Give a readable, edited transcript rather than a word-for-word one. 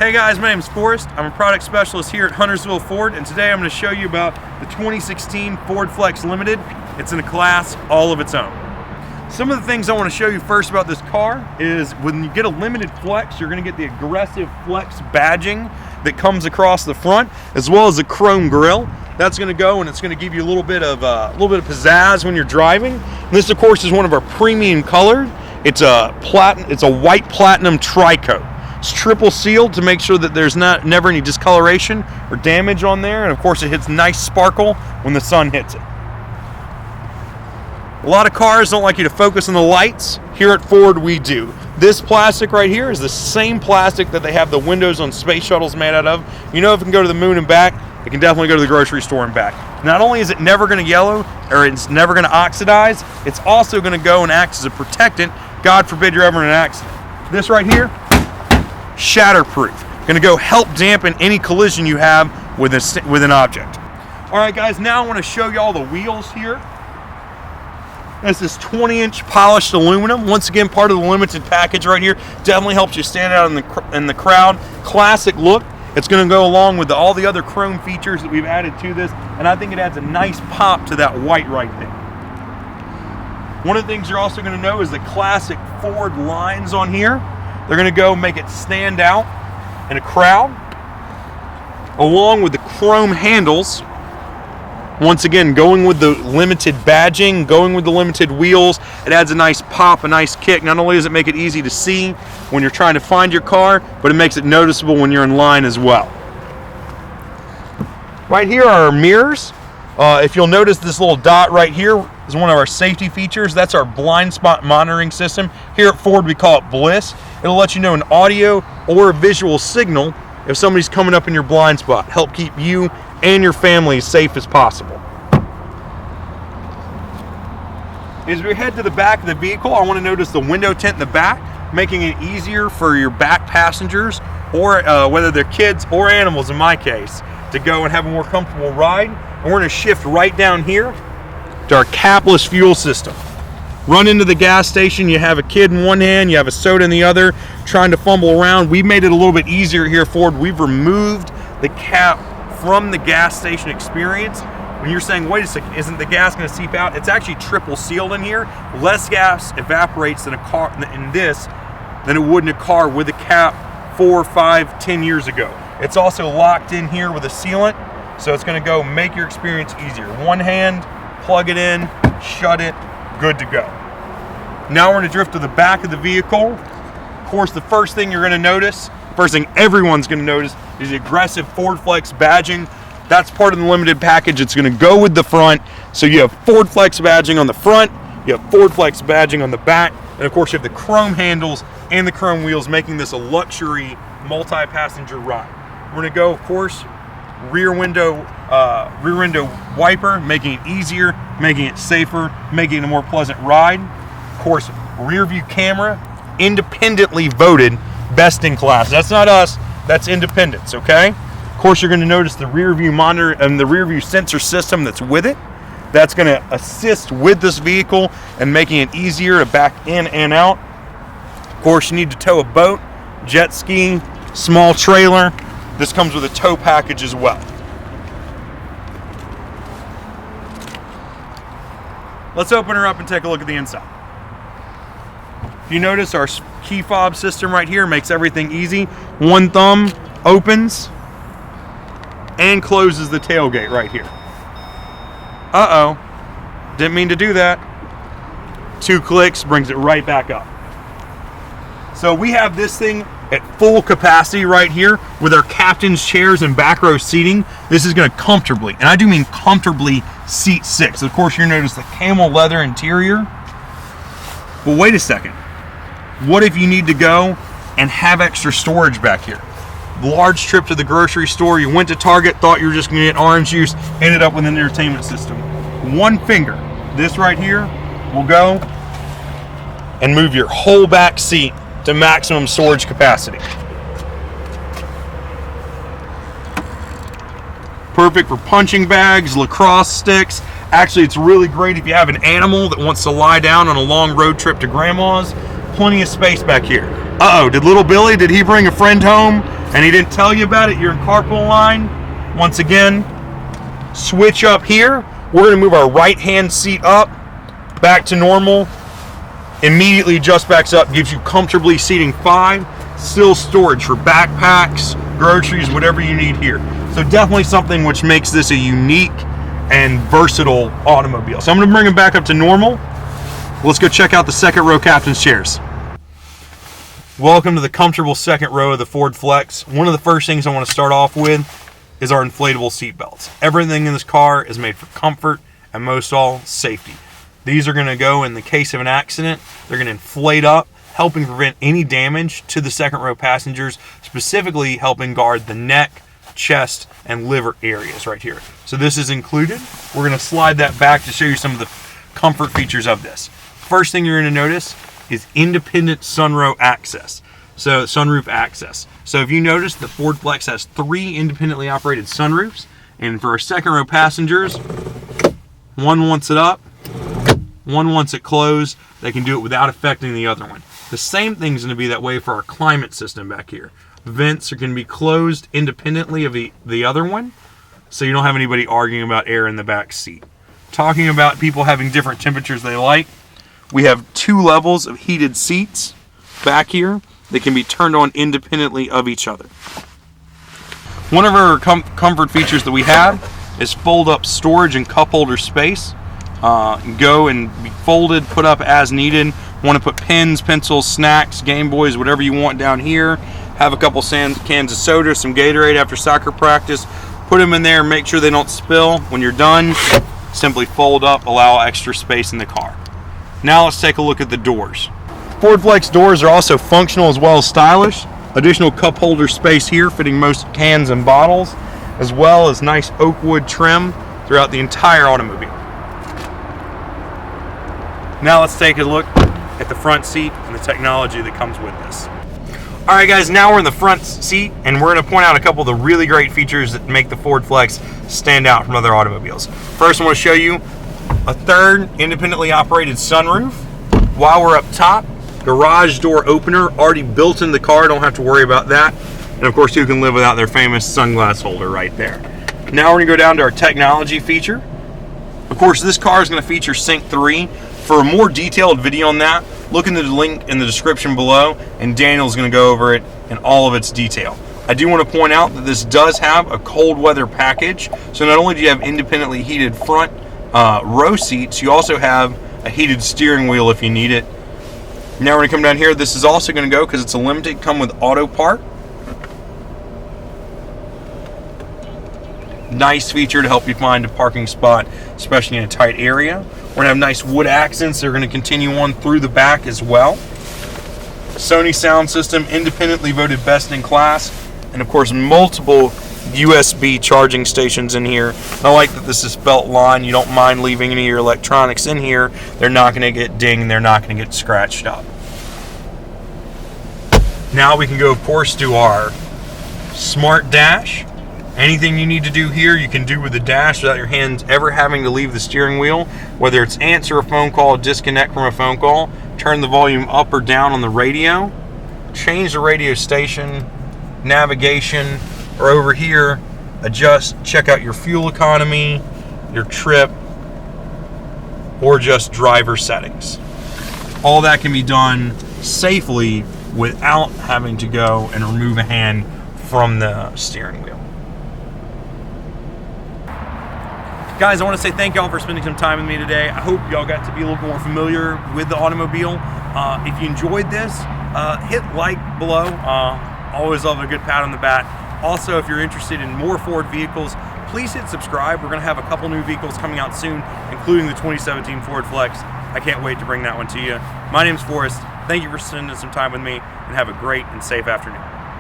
Hey guys, my name is Forrest. I'm a product specialist here at Huntersville Ford, and today I'm going to show you about the 2016 Ford Flex Limited. It's in a class all of its own. Some of the things I want to show you first about this car is when you get a limited Flex, you're going to get the aggressive Flex badging that comes across the front, as well as the chrome grille. That's going to go and it's going to give you a little bit of pizzazz when you're driving. And this, of course, is one of our premium colored. It's a white platinum tri-coat. It's triple sealed to make sure that there's never any discoloration or damage on there, and of course it hits nice sparkle when the sun hits it. A lot of cars don't like you to focus on the lights. Here at Ford we do. This plastic right here is the same plastic that they have the windows on space shuttles made out of. You know, if it can go to the moon and back, it can definitely go to the grocery store and back. Not only is it never going to yellow or it's never going to oxidize, it's also going to go and act as a protectant. God forbid you're ever in an accident. This right here, shatterproof. Going to go help dampen any collision you have with an object. All right, guys, now I want to show you all the wheels here. This is 20-inch polished aluminum. Once again, part of the limited package right here. Definitely helps you stand out in the crowd. Classic look. It's going to go along with all the other chrome features that we've added to this, and I think it adds a nice pop to that white right there. One of the things you're also going to know is the classic Ford lines on here. They're going to go make it stand out in a crowd, along with the chrome handles. Once again, going with the limited badging, going with the limited wheels, it adds a nice pop, a nice kick. Not only does it make it easy to see when you're trying to find your car, but it makes it noticeable when you're in line as well. Right here are our mirrors. If you'll notice, this little dot right here is one of our safety features. That's our blind spot monitoring system. Here at Ford, we call it Bliss. It'll let you know an audio or a visual signal if somebody's coming up in your blind spot. Help keep you and your family as safe as possible. As we head to the back of the vehicle, I want to notice the window tint in the back, making it easier for your back passengers, or whether they're kids or animals in my case, to go and have a more comfortable ride. And we're going to shift right down here to our capless fuel system. Run into the gas station, you have a kid in one hand, you have a soda in the other, trying to fumble around. We made it a little bit easier here at Ford. We've removed the cap from the gas station experience. When you're saying, wait a second, isn't the gas going to seep out? It's actually triple sealed in here. Less gas evaporates in a car in this than it would in a car with a cap 4, 5, 10 years ago. It's also locked in here with a sealant, so it's going to go make your experience easier. One hand, plug it in, shut it, good to go. Now we're going to drift to the back of the vehicle. Of course, the first thing you're going to notice, first thing everyone's going to notice, is the aggressive Ford Flex badging. That's part of the limited package. It's going to go with the front. So you have Ford Flex badging on the front, you have Ford Flex badging on the back, and of course you have the chrome handles and the chrome wheels, making this a luxury multi-passenger ride. We're going to go, of course, rear window wiper, making it easier, making it safer, making it a more pleasant ride. Of course, rear view camera, independently voted best in class. That's not us, that's independents, okay? Of course, you're going to notice the rear view monitor and the rear view sensor system that's with it. That's going to assist with this vehicle and making it easier to back in and out. Of course, you need to tow a boat, jet ski, small trailer. This comes with a tow package as well. Let's open her up and take a look at the inside. If you notice, our key fob system right here makes everything easy. One thumb opens and closes the tailgate right here. Uh-oh, didn't mean to do that. 2 clicks brings it right back up. So we have this thing at full capacity right here with our captain's chairs and back row seating. This is going to comfortably, and I do mean comfortably, seat 6. Of course, you'll notice the camel leather interior. But wait a second. What if you need to go and have extra storage back here? Large trip to the grocery store, you went to Target, thought you were just going to get orange juice, ended up with an entertainment system. One finger, this right here, will go and move your whole back seat to maximum storage capacity. Perfect for punching bags, lacrosse sticks. Actually, it's really great if you have an animal that wants to lie down on a long road trip to grandma's. Plenty of space back here. Uh-oh, did little Billy, did he bring a friend home and he didn't tell you about it, you're in carpool line. Once again, switch up here. We're going to move our right hand seat up, back to normal. Immediately adjust backs up, gives you comfortably seating 5. Still storage for backpacks, groceries, whatever you need here. So definitely something which makes this a unique and versatile automobile. So I'm going to bring it back up to normal. Let's go check out the second row captain's chairs. Welcome to the comfortable second row of the Ford Flex. One of the first things I want to start off with is our inflatable seat belts. Everything in this car is made for comfort and most all safety. These are going to go in the case of an accident. They're going to inflate up, helping prevent any damage to the second row passengers, specifically helping guard the neck, chest, and liver areas right here. So this is included. We're going to slide that back to show you some of the comfort features of this. First thing you're going to notice is independent sunroof access. So if you notice, the Ford Flex has 3 independently operated sunroofs, and for our second row passengers, one wants it up, one wants it closed. They can do it without affecting the other one. The same thing's going to be that way for our climate system back here. Vents are going to be closed independently of the other one, so you don't have anybody arguing about air in the back seat. Talking about people having different temperatures they like, we have 2 levels of heated seats back here. They can be turned on independently of each other. One of our comfort features that we have is fold-up storage and cup holder space. Go and be folded, put up as needed. Want to put pens, pencils, snacks, Game Boys, whatever you want down here. Have a couple cans of soda, some Gatorade after soccer practice. Put them in there, make sure they don't spill. When you're done, simply fold up, allow extra space in the car. Now let's take a look at the doors. Ford Flex doors are also functional as well as stylish. Additional cup holder space here, fitting most cans and bottles, as well as nice oak wood trim throughout the entire automobile. Now let's take a look at the front seat and the technology that comes with this. All right, guys, now we're in the front seat, and we're going to point out a couple of the really great features that make the Ford Flex stand out from other automobiles. First, I want to show you a third independently operated sunroof. While we're up top, garage door opener already built in the car, don't have to worry about that. And of course, you can live without their famous sunglass holder right there. Now we're going to go down to our technology feature. Of course, this car is going to feature Sync 3. For a more detailed video on that, look in the link in the description below, and Daniel's going to go over it in all of its detail. I do want to point out that this does have a cold weather package, so not only do you have independently heated front row seats, you also have a heated steering wheel if you need it. Now we're going to come down here. This is also going to go, because it's a limited, come with auto park. Nice feature to help you find a parking spot, especially in a tight area. We're going to have nice wood accents. They're going to continue on through the back as well. Sony sound system, independently voted best in class. And of course, multiple USB charging stations in here. I like that this is felt line. You don't mind leaving any of your electronics in here. They're not going to get dinged. They're not going to get scratched up. Now we can go, of course, to our smart dash. Anything you need to do here, you can do with the dash without your hands ever having to leave the steering wheel. Whether it's answer a phone call, disconnect from a phone call, turn the volume up or down on the radio, change the radio station, navigation, or over here, adjust, check out your fuel economy, your trip, or just driver settings. All that can be done safely without having to go and remove a hand from the steering wheel. Guys, I want to say thank y'all for spending some time with me today. I hope y'all got to be a little more familiar with the automobile. If you enjoyed this, hit like below. Always love a good pat on the back. Also, if you're interested in more Ford vehicles, please hit subscribe. We're going to have a couple new vehicles coming out soon, including the 2017 Ford Flex. I can't wait to bring that one to you. My name's Forrest. Thank you for spending some time with me, and have a great and safe afternoon.